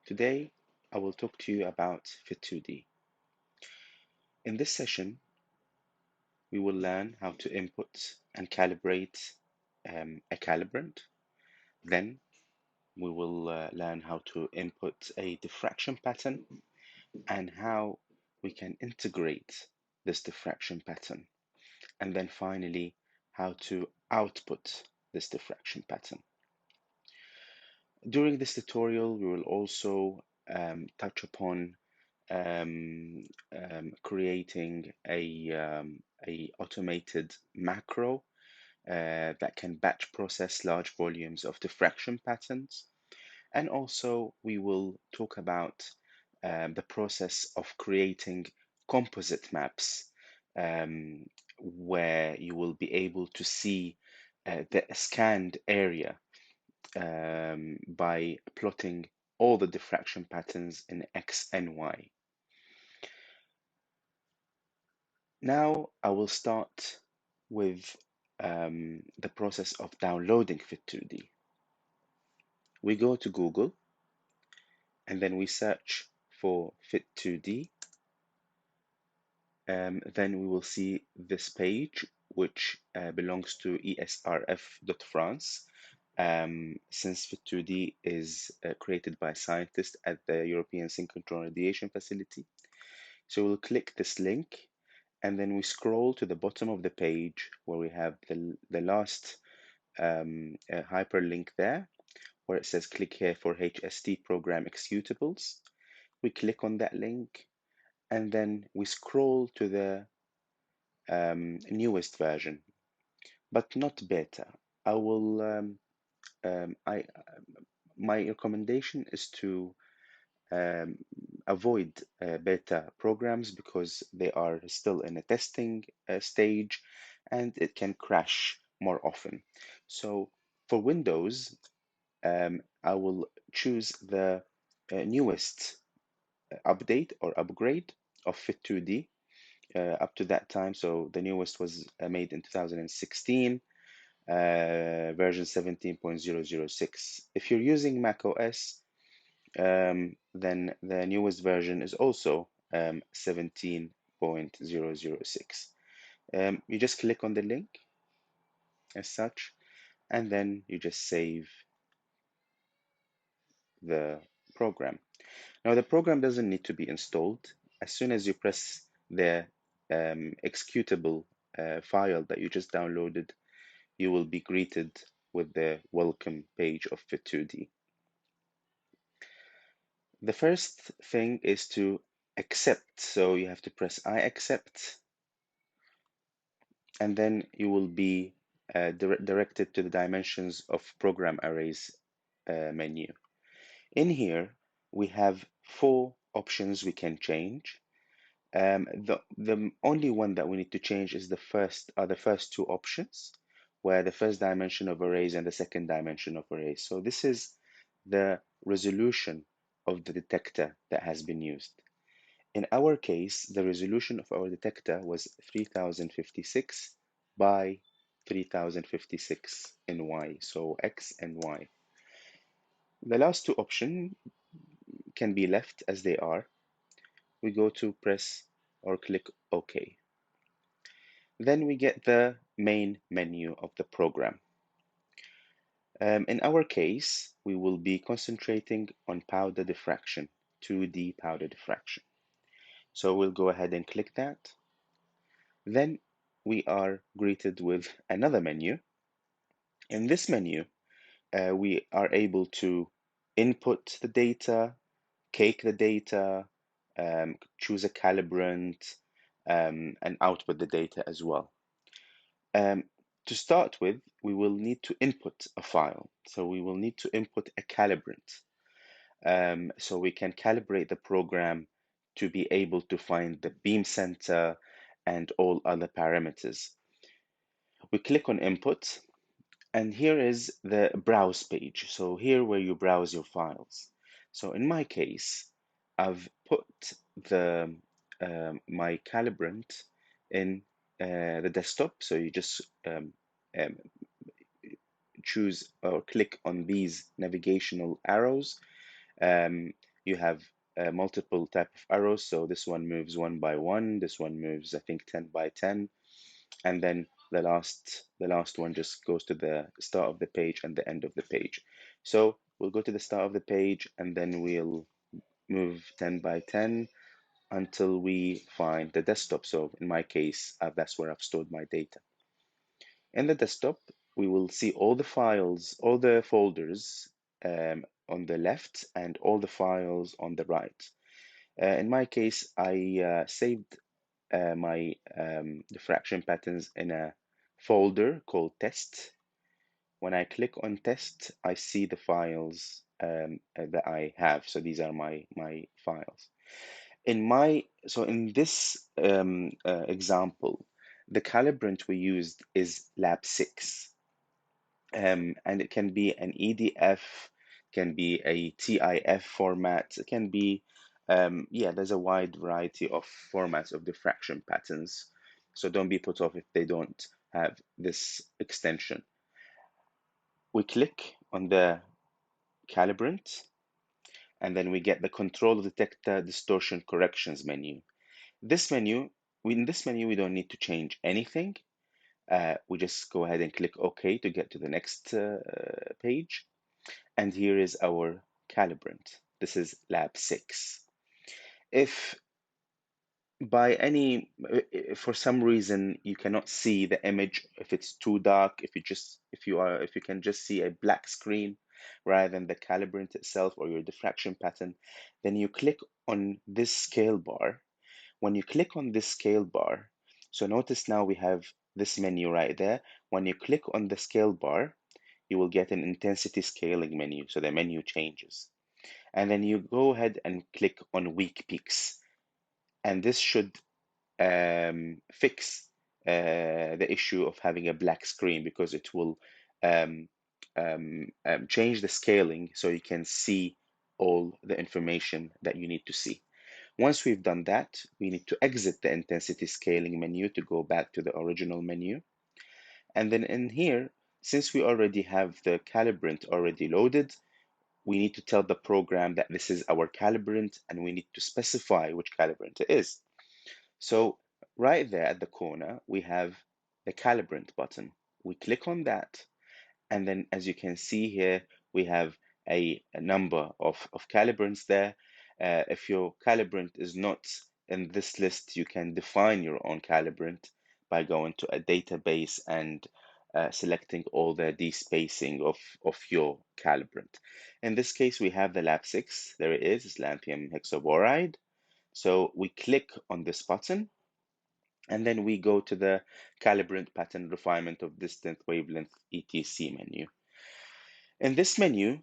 Today, I will talk to you about Fit2D. In this session, we will learn how to input and calibrate a calibrant. Then, we will learn how to input a diffraction pattern and how we can integrate this diffraction pattern. And then finally, how to output this diffraction pattern. During this tutorial, we will also touch upon creating a automated macro that can batch process large volumes of diffraction patterns. And also we will talk about the process of creating composite maps where you will be able to see the scanned area by plotting all the diffraction patterns in X and Y. Now I will start with the process of downloading Fit2D. We go to Google and then we search for Fit2D. Then we will see this page, which belongs to esrf.france, since Fit2D is created by scientists at the European Synchrotron Radiation Facility. So we'll click this link and then we scroll to the bottom of the page where we have the last hyperlink there, where it says click here for HST program executables. We click on that link and then we scroll to the newest version, but not beta. I will I my recommendation is to um, avoid beta programs because they are still in a testing stage and it can crash more often. So for Windows, I will choose the newest update or upgrade of Fit2D up to that time. So the newest was made in 2016, version 17.006. If you're using Mac OS, then the newest version is also 17.006. You just click on the link as such, and then you just save the program. Now, the program doesn't need to be installed. As soon as you press the executable file that you just downloaded, you will be greeted with the welcome page of Fit2D. The first thing is to accept. So you have to press I accept, and then you will be directed to the dimensions of program arrays menu. In here, we have 4 options we can change. The only one that we need to change is the first 2 options, where the first dimension of arrays and the second dimension of arrays. So this is the resolution of the detector that has been used. In our case, the resolution of our detector was 3056 by 3056 in Y, so X and Y. The last 2 options can be left as they are. We go to press or click OK. Then we get the main menu of the program. In our case, we will be concentrating on powder diffraction, 2D powder diffraction. So we'll go ahead and click that. Then we are greeted with another menu. In this menu, we are able to input the data, cake the data, choose a calibrant, and output the data as well. To start with, we will need to input a file. So we will need to input a calibrant. So we can calibrate the program to be able to find the beam center and all other parameters. We click on input, and here is the browse page. So here where you browse your files. So in my case, I've put the my calibrant in the desktop. So you just um, choose or click on these navigational arrows, you have multiple type of arrows. So this one moves 1 by 1, this one moves, I think, 10 by 10, and then the last one just goes to the start of the page and the end of the page. So we'll go to the start of the page and then we'll move 10 by 10 until we find the desktop. So in my case, that's where I've stored my data. In the desktop, we will see all the files, all the folders on the left and all the files on the right. In my case, I saved my diffraction patterns in a folder called test. When I click on test, I see the files that I have. So these are my files. In this example, the calibrant we used is lab 6, and it can be an EDF, can be a TIF format, it can be yeah, there's a wide variety of formats of diffraction patterns. So don't be put off if they don't have this extension. We click on the calibrant, and then we get the control detector distortion corrections menu. This menu, in this menu, we don't need to change anything. We just go ahead and click OK to get to the next page. And here is our calibrant. This is lab 6. If by any, for some reason you cannot see the image, if it's too dark, if you can just see a black screen rather than the calibrant itself or your diffraction pattern, then you click on this scale bar. When you click on this scale bar, so notice now we have this menu right there. When you click on the scale bar, you will get an intensity scaling menu. So the menu changes. And then you go ahead and click on weak peaks. And this should fix the issue of having a black screen, because it will um, change the scaling so you can see all the information that you need to see. Once we've done that, we need to exit the intensity scaling menu to go back to the original menu. And then in here, since we already have the calibrant already loaded, we need to tell the program that this is our calibrant, and we need to specify which calibrant it is. So right there at the corner, we have the calibrant button. We click on that, and then as you can see here, we have a number of calibrants there. If your calibrant is not in this list, you can define your own calibrant by going to a database and selecting all the despacing of your calibrant. In this case, we have the lab 6. There it is, it's lanthanum hexaboride. So we click on this button, and then we go to the calibrant pattern refinement of distant wavelength etc menu. In this menu,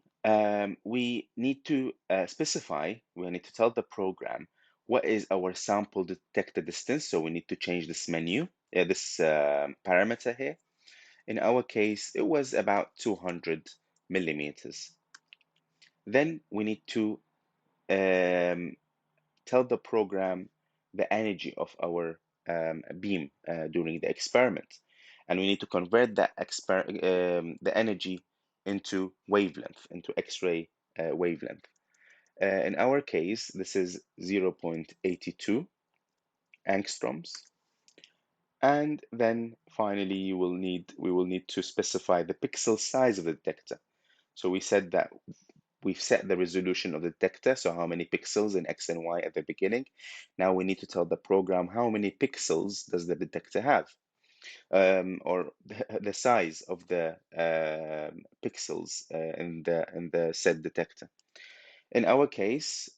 we need to specify, we need to tell the program what is our sample detector distance. So we need to change this menu, this parameter here. In our case, it was about 200 millimeters. Then we need to tell the program the energy of our beam during the experiment. And we need to convert the energy into wavelength, into X-ray wavelength. In our case, this is 0.82 angstroms. And then finally, we will need to specify the pixel size of the detector. So we said that we've set the resolution of the detector, so how many pixels in X and Y at the beginning. Now we need to tell the program how many pixels does the detector have, or the size of the pixels in the said detector. In our case,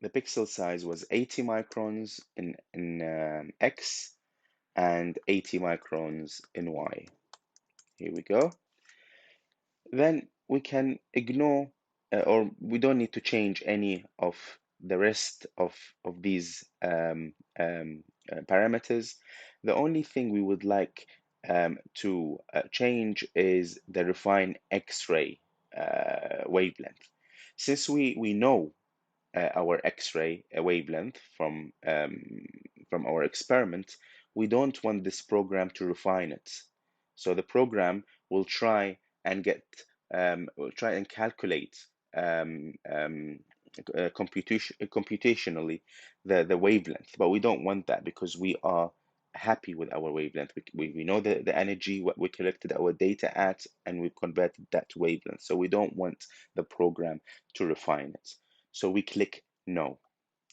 the pixel size was 80 microns in X and 80 microns in Y. Here we go. Then we can ignore or we don't need to change any of the rest of these parameters. The only thing we would like to change is the refine X-ray wavelength. Since we know our X-ray wavelength from our experiment, we don't want this program to refine it. So the program will try and calculate computationally the wavelength, but we don't want that because we are happy with our wavelength. We know the energy, what we collected our data at, and we converted that to wavelength. So we don't want the program to refine it. So we click no.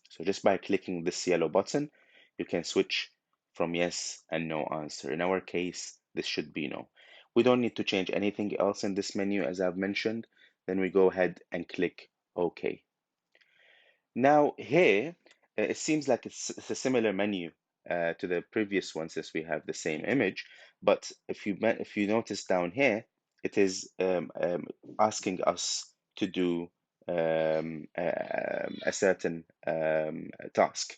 So just by clicking this yellow button, you can switch from yes and no answer. In our case, this should be no. We don't need to change anything else in this menu, as I've mentioned. Then we go ahead and click OK. Now here, it seems like it's a similar menu to the previous one since we have the same image. But if you notice down here, it is asking us to do a certain task.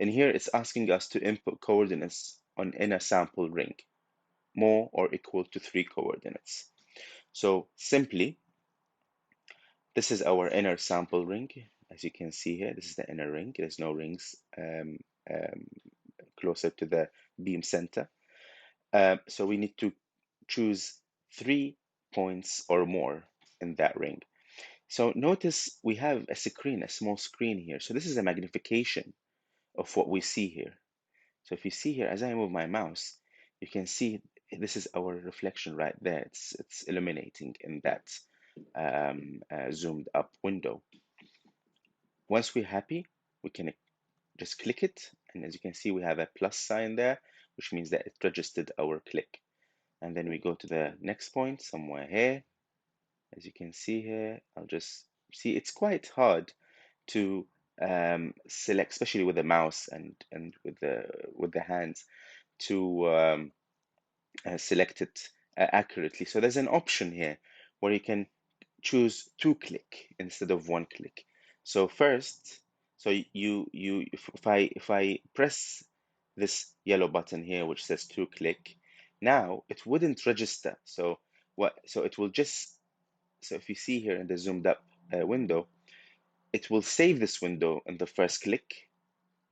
And here it's asking us to input coordinates on inner sample ring, more or equal to 3 coordinates. So simply, this is our inner sample ring. As you can see here, this is the inner ring. There's no rings um, closer to the beam center. So we need to choose 3 points or more in that ring. So notice we have a screen, a small screen here. So this is a magnification of what we see here. So if you see here, as I move my mouse, you can see this is our reflection right there. It's illuminating in that zoomed up window. Once we're happy, we can just click it. And as you can see, we have a plus sign there, which means that it registered our click. And then we go to the next point somewhere here. As you can see here, I'll just see it's quite hard to select, especially with the mouse and with the hands, to select it accurately. So there's an option here where you can choose 2-click instead of 1-click. So first, so if I press this yellow button here which says 2-click, now it wouldn't register. So it will just, so if you see here in the zoomed up window, it will save this window in the first click.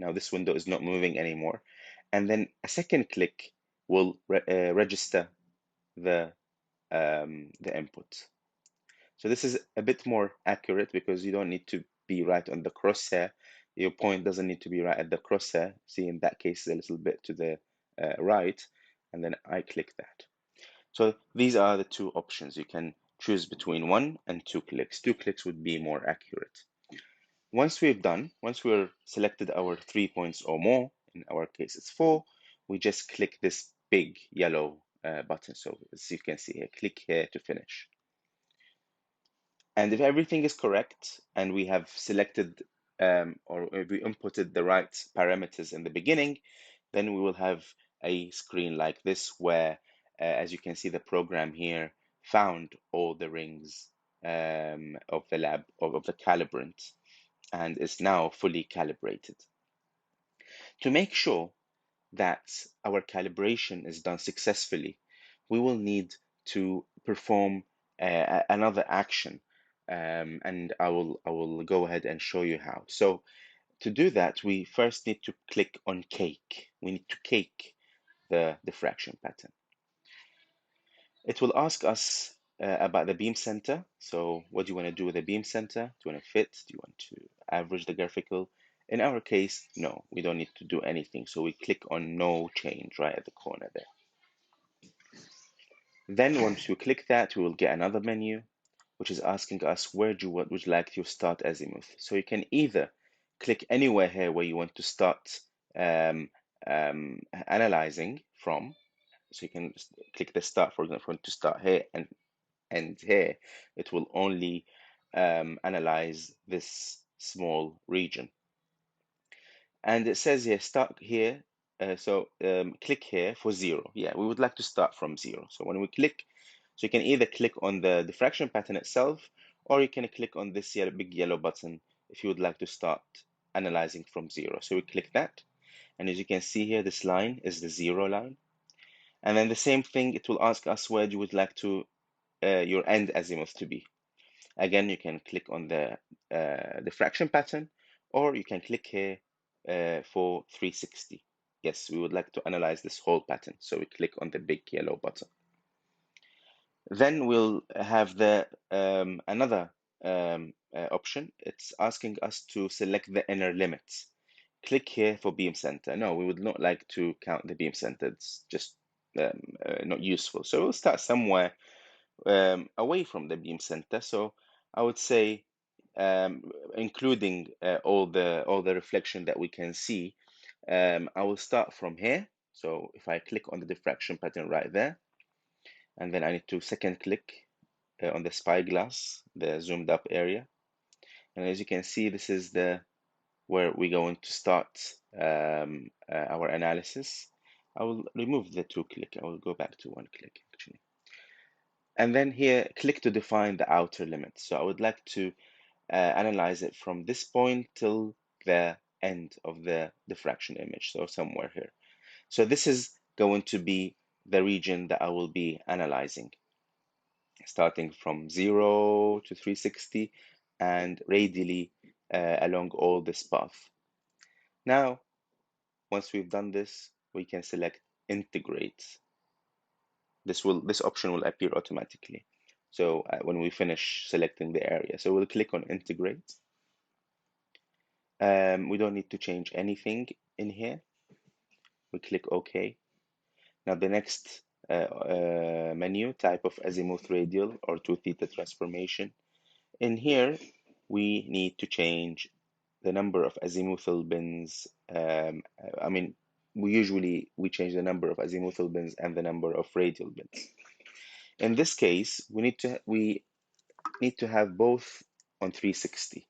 Now this window is not moving anymore, and then a second click will register the input. So this is a bit more accurate because you don't need to be right on the crosshair. Your point doesn't need to be right at the crosshair. See, in that case, a little bit to the right, and then I click that. So these are the two options. You can choose between 1 and 2 clicks. 2 clicks would be more accurate. Once we're selected our 3 points or more, in our case it's 4, we just click this big yellow button. So as you can see here, click here to finish. And if everything is correct and we have selected or if we inputted the right parameters in the beginning, then we will have a screen like this where, as you can see, the program here found all the rings of the lab, of the calibrant, and is now fully calibrated. To make sure that our calibration is done successfully, we will need to perform another action, and I will go ahead and show you how. So to do that, we first need to click on cake. We need to cake the diffraction pattern. It will ask us about the beam center. So what do you want to do with the beam center? Do you want to fit? Do you want to average the graphical? In our case, no, we don't need to do anything. So we click on no change right at the corner there. Then once we click that, we will get another menu, which is asking us would you like to start azimuth. So you can either click anywhere here where you want to start analyzing from. So you can click the start, for example, to start here and here. It will only analyze this small region. And it says here, start here. Click here for 0. Yeah, we would like to start from 0. So when we click, so you can either click on the diffraction pattern itself, or you can click on this big yellow button if you would like to start analyzing from 0. So we click that. And as you can see here, this line is the 0 line. And then the same thing, it will ask us where you would like to your end azimuth to be. Again, you can click on the diffraction pattern, or you can click here for 360. Yes, we would like to analyze this whole pattern. So we click on the big yellow button. Then we'll have the another option, it's asking us to select the inner limits. Click here for beam center. No, we would not like to count the beam center. It's just not useful. So we'll start somewhere away from the beam center. So I would say, including all the reflection that we can see, I will start from here. So if I click on the diffraction pattern right there, and then I need to second click on the spyglass, the zoomed up area. And as you can see, this is the where we're going to start our analysis. I will remove the two click. I will go back to one click actually. And then here, click to define the outer limit. So I would like to analyze it from this point till the end of the diffraction image, so somewhere here. So this is going to be the region that I will be analyzing, starting from 0 to 360 and radially along all this path. Now, once we've done this, we can select integrate. This option will appear automatically. So when we finish selecting the area, so we'll click on integrate. We don't need to change anything in here. We click OK. Now the next menu, type of azimuth radial or 2 theta transformation. In here, we need to change the number of azimuthal bins. I mean, we change the number of azimuthal bins and the number of radial bins. In this case, we need to have both on 360.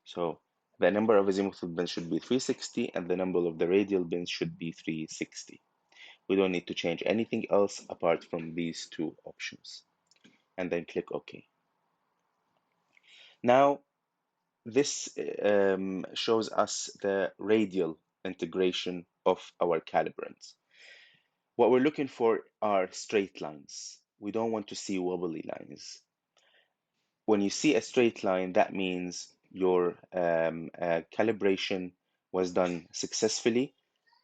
So the number of azimuthal bins should be 360 and the number of the radial bins should be 360. We don't need to change anything else apart from these two options. And then click OK. Now, this shows us the radial integration of our calibrants. What we're looking for are straight lines. We don't want to see wobbly lines. When you see a straight line, that means your calibration was done successfully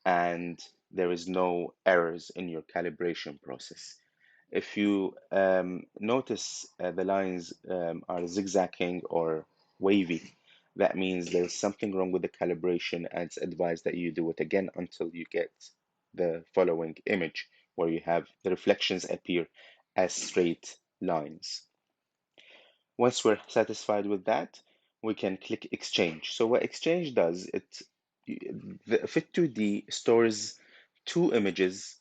and there is no errors in your calibration process. If you notice the lines are zigzagging or wavy, that means there's something wrong with the calibration, and it's advised that you do it again until you get the following image where you have the reflections appear as straight lines. Once we're satisfied with that, we can click Exchange. So what Exchange does, the Fit2D stores two images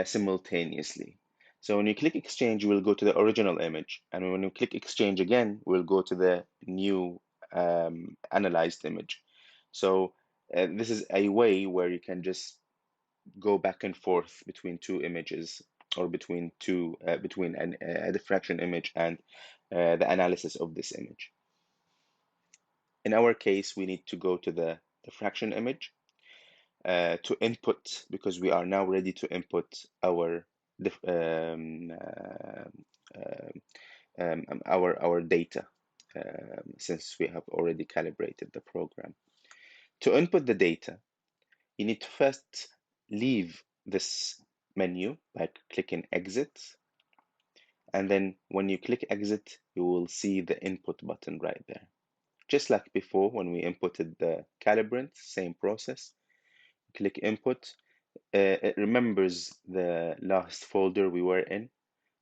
simultaneously. So when you click Exchange, you will go to the original image, and when you click Exchange again, we'll go to the new analyzed image. So this is a way where you can just go back and forth between two images or between a diffraction image and the analysis of this image. In our case, we need to go to the diffraction image to input, because we are now ready to input our our data since we have already calibrated the program. To input the data, you need to first leave this menu by clicking exit. And then when you click exit, you will see the input button right there. Just like before, when we inputted the calibrant, same process. Click input. It remembers the last folder we were in,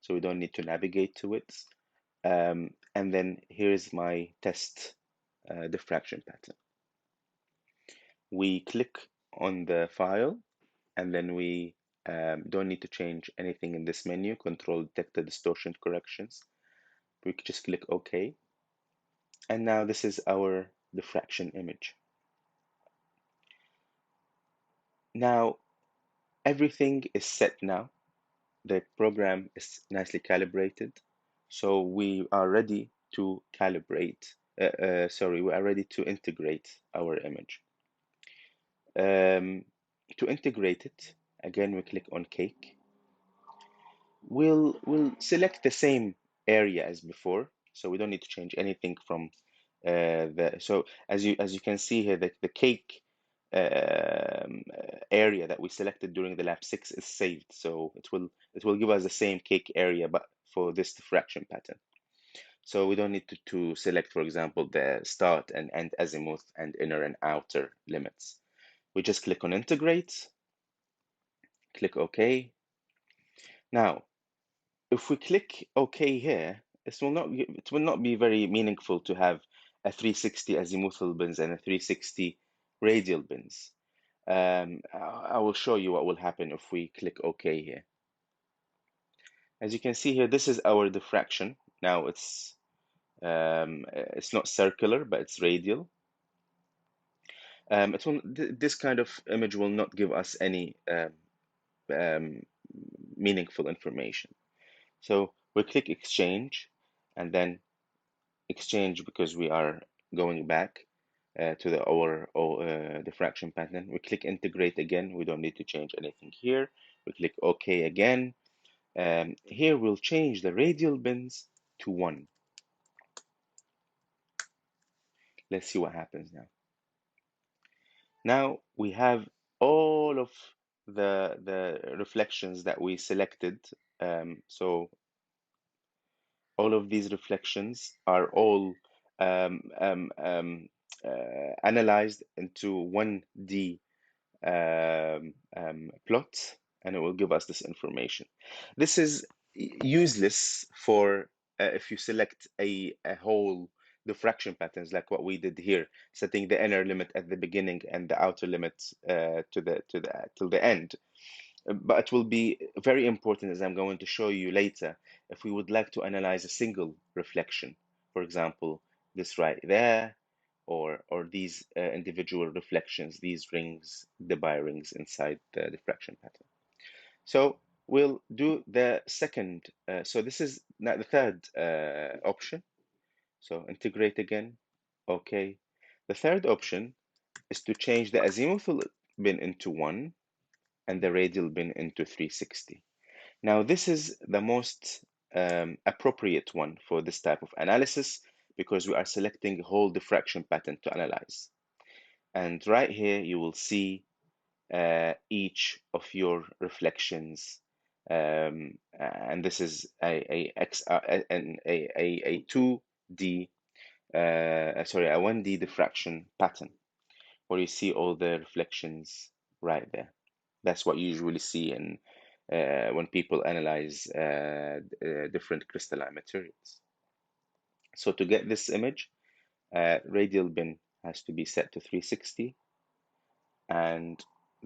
so we don't need to navigate to it. And then here's my test diffraction pattern. We click on the file, and then we don't need to change anything in this menu. Control detected distortion corrections. We can just click OK. And now this is our diffraction image. Now everything is set now. The program is nicely calibrated. So we are ready to calibrate. We are ready to integrate our image. To integrate it, again, we click on cake. We'll select the same area as before, so we don't need to change anything from so as you can see here, the cake area that we selected during the lab 6 is saved, so it will give us the same cake area but for this diffraction pattern. So we don't need to select, for example, the start and end azimuth and inner and outer limits. We just click on integrate, click OK. Now, if we click OK here, it will not be very meaningful to have a 360 azimuthal bins and a 360 radial bins. I will show you what will happen if we click OK here. As you can see here, this is our diffraction. Now it's not circular, but it's radial. This kind of image will not give us any um, meaningful information. So we click exchange and then exchange because we are going back to our diffraction pattern. We click integrate again. We don't need to change anything here. We click OK again. Here we'll change the radial bins to 1. Let's see what happens now. Now we have all of the reflections that we selected. So all of these reflections are all um, um, um, analyzed into 1D plot, and it will give us this information. This is useless for if you select a whole diffraction patterns like what we did here, setting the inner limit at the beginning and the outer limit till the end. But it will be very important, as I'm going to show you later, if we would like to analyze a single reflection, for example, this right there, or these individual reflections, these rings, the birings inside the diffraction pattern. So we'll do the second. So this is now the third option. So integrate again. Okay. The third option is to change the azimuthal bin into 1 and the radial bin into 360. Now, this is the most appropriate one for this type of analysis because we are selecting a whole diffraction pattern to analyze. And right here, you will see each of your reflections. And this is a 2D, sorry, a 1D diffraction pattern where you see all the reflections right there. That's what you usually see in when people analyze different crystalline materials. So to get this image, radial bin has to be set to 360 and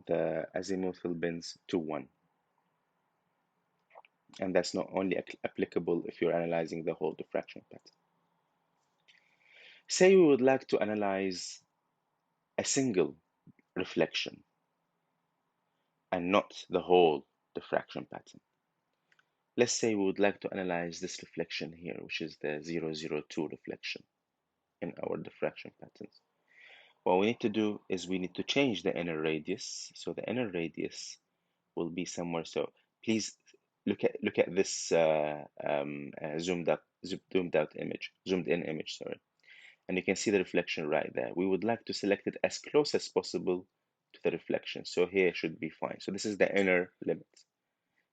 the azimuthal bins to 1. And that's not only applicable if you're analyzing the whole diffraction pattern. Say we would like to analyze a single reflection and not the whole diffraction pattern. Let's say we would like to analyze this reflection here, which is the 002 reflection in our diffraction patterns. What we need to do is we need to change the inner radius. So the inner radius will be somewhere. So please look at this zoomed in image, sorry. And you can see the reflection right there. We would like to select it as close as possible to the reflection. So here should be fine. So this is the inner limit.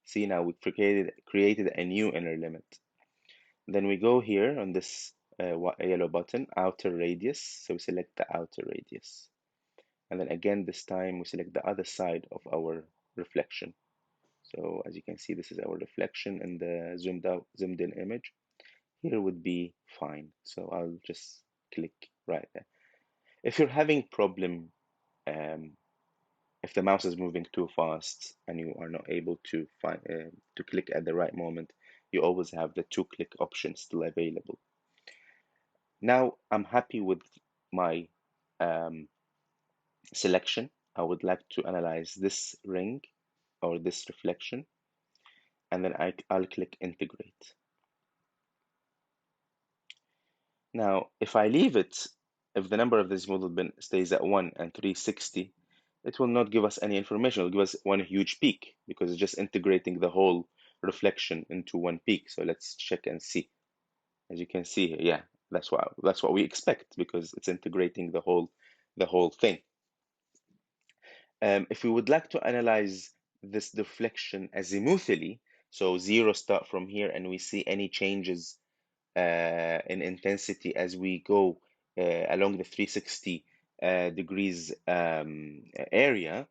See, now we created a new inner limit. Then we go here on this yellow button, outer radius. So we select the outer radius. And then again, this time we select the other side of our reflection. So as you can see, this is our reflection in the zoomed in image. Here would be fine. So I'll just click right there. If you're having problem, if the mouse is moving too fast and you are not able to find to click at the right moment, you always have the 2-click option still available. Now I'm happy with my um, selection. I would like to analyze this ring or this reflection, and then I'll click integrate. Now, if I leave it, if the number of this model bin stays at 1 and 360, it will not give us any information. It will give us one huge peak because it's just integrating the whole reflection into one peak. So let's check and see. As you can see here, yeah, that's what we expect because it's integrating the whole thing. If we would like to analyze this deflection azimuthally, so 0 start from here and we see any changes in intensity as we go along the 360 degrees area,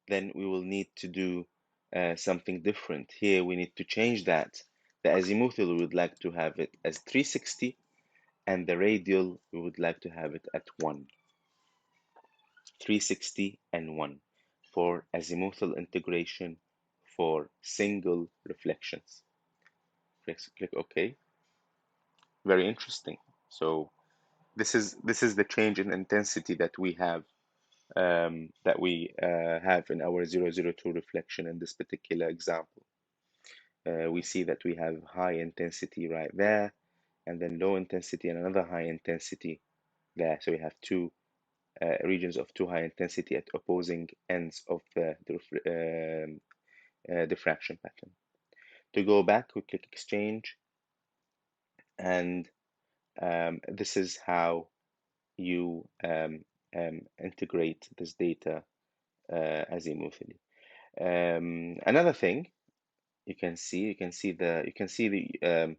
then we will need to do something different. Here we need to change that. The azimuthal, we would like to have it as 360, and the radial, we would like to have it at 1. 360 and 1 for azimuthal integration for single reflections. Click OK. Very interesting. So this is the change in intensity that we have in our 002 reflection in this particular example. We see that we have high intensity right there, and then low intensity and another high intensity there. So we have two regions of two high intensity at opposing ends of the diffraction pattern. To go back, we click exchange, and this is how you integrate this data azimuthally. Another thing you can see the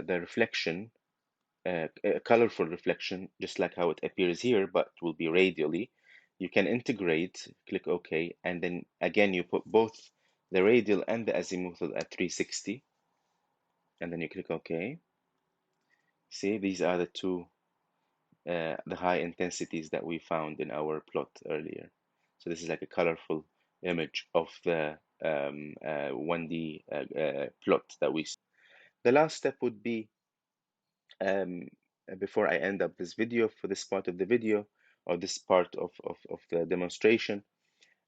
reflection, a colorful reflection, just like how it appears here, but will be radially. You can integrate, click OK, and then again you put both the radial and the azimuthal at 360, and then you click OK. See, these are the high intensities that we found in our plot earlier. So this is like a colorful image of the 1D plot that we see. The last step would be, before I end up this video, for this part of the video, or this part of the demonstration,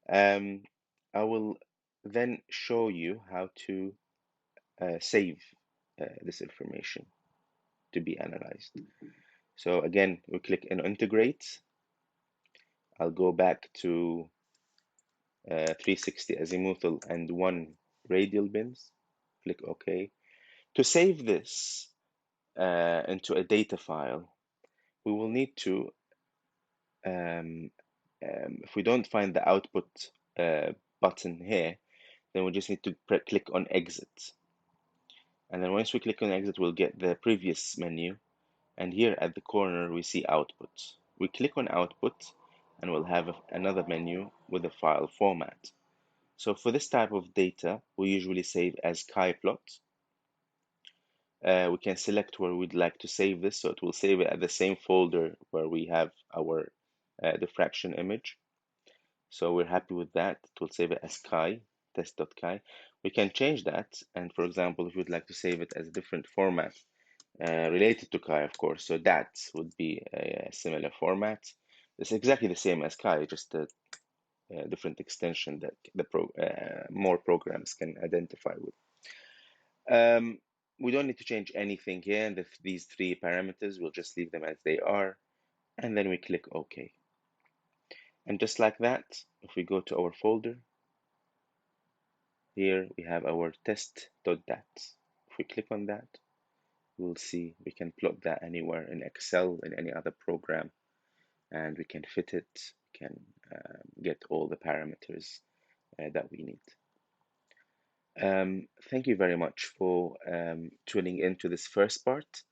I will then show you how to save this information to be analyzed. So again, we click in integrate. I'll go back to 360 azimuthal and 1 radial bins. Click OK. To save this into a data file, we will need to, if we don't find the output button here, then we just need to click on exit. And then once we click on exit, we'll get the previous menu. And here at the corner, we see output. We click on output, and we'll have another menu with a file format. So for this type of data, we usually save as chi-plot. We can select where we'd like to save this, so it will save it at the same folder where we have our diffraction image. So we're happy with that. It will save it as chi, test.chi. We can change that, and for example, if we'd like to save it as a different format related to chi, of course, so that would be a similar format. It's exactly the same as chi, just a different extension that more programs can identify with. We don't need to change anything here. These three parameters, we'll just leave them as they are, and then we click OK. And just like that, if we go to our folder, here we have our test.dat. If we click on that, we'll see we can plot that anywhere in Excel, in any other program, and we can fit it, we can get all the parameters that we need. Thank you very much for tuning into this first part.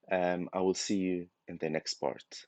I will see you in the next part.